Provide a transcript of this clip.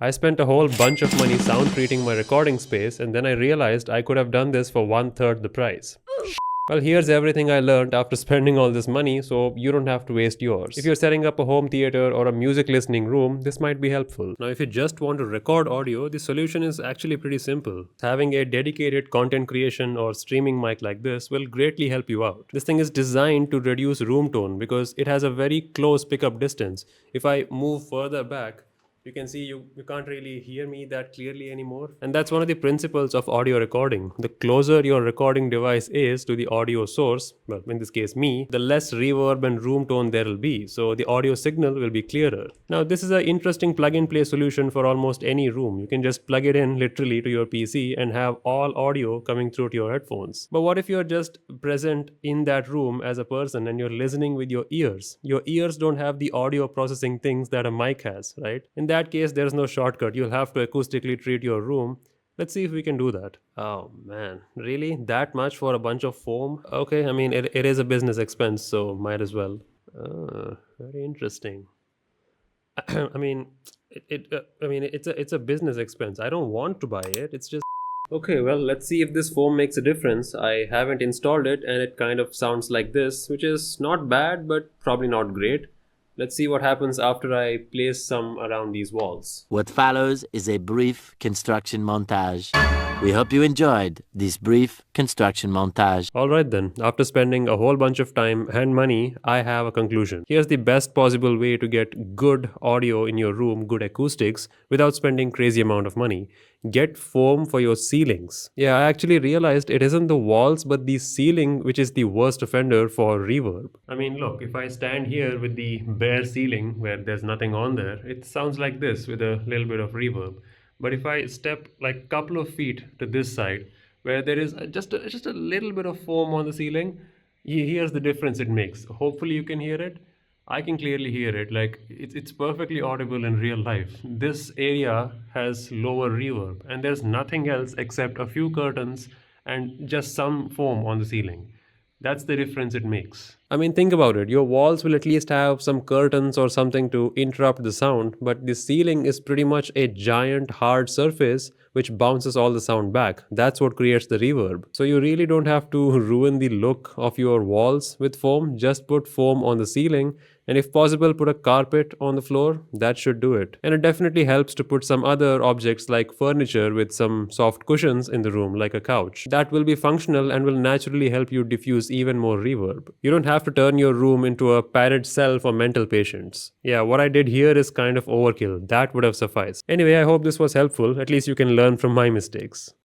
I spent a whole bunch of money sound treating my recording space, and then I realized I could have done this for one-third the price. Well, here's everything I learned after spending all this money, so you don't have to waste yours. If you're setting up a home theater or a music listening room, this might be helpful. Now, if you just want to record audio, the solution is actually pretty simple. Having a dedicated content creation or streaming mic like this will greatly help you out. This thing is designed to reduce room tone because it has a very close pickup distance. If I move further back, you can see you can't really hear me that clearly anymore. And that's one of the principles of audio recording. The closer your recording device is to the audio source, well, in this case me, the less reverb and room tone there will be. So the audio signal will be clearer. Now, this is an interesting plug-and-play solution for almost any room. You can just plug it in literally to your PC and have all audio coming through to your headphones. But what if you're just present in that room as a person and you're listening with your ears? Your ears don't have the audio processing things that a mic has, right? In that case, there's no shortcut. You'll have to acoustically treat your room. Let's see if we can do that. Oh man, really? That much for a bunch of foam? Okay, I mean, it is a business expense, so might as well. Very interesting. I mean, it's a business expense. I don't want to buy it. It's just okay. Well, let's see if this foam makes a difference. I haven't installed it, and it kind of sounds like this, which is not bad, but probably not great. Let's see what happens after I place some around these walls. What follows is a brief construction montage. We hope you enjoyed this brief construction montage. Alright then, after spending a whole bunch of time and money, I have a conclusion. Here's the best possible way to get good audio in your room, good acoustics, without spending crazy amount of money. Get foam for your ceilings. Yeah, I actually realized it isn't the walls but the ceiling which is the worst offender for reverb. I mean, look, if I stand here with the bare ceiling where there's nothing on there, it sounds like this with a little bit of reverb. But if I step like a couple of feet to this side where there is just a little bit of foam on the ceiling, here's the difference it makes. Hopefully you can hear it. I can clearly hear it, like it's perfectly audible in real life. This area has lower reverb and there's nothing else except a few curtains and just some foam on the ceiling. That's the difference it makes. I mean, think about it. Your walls will at least have some curtains or something to interrupt the sound, but the ceiling is pretty much a giant hard surface which bounces all the sound back. That's what creates the reverb. So you really don't have to ruin the look of your walls with foam. Just put foam on the ceiling, and if possible, put a carpet on the floor. That should do it. And it definitely helps to put some other objects like furniture with some soft cushions in the room, like a couch. That will be functional and will naturally help you diffuse even more reverb. You don't have to turn your room into a padded cell for mental patients. Yeah, what I did here is kind of overkill. That would have sufficed. Anyway, I hope this was helpful. At least you can learn from my mistakes.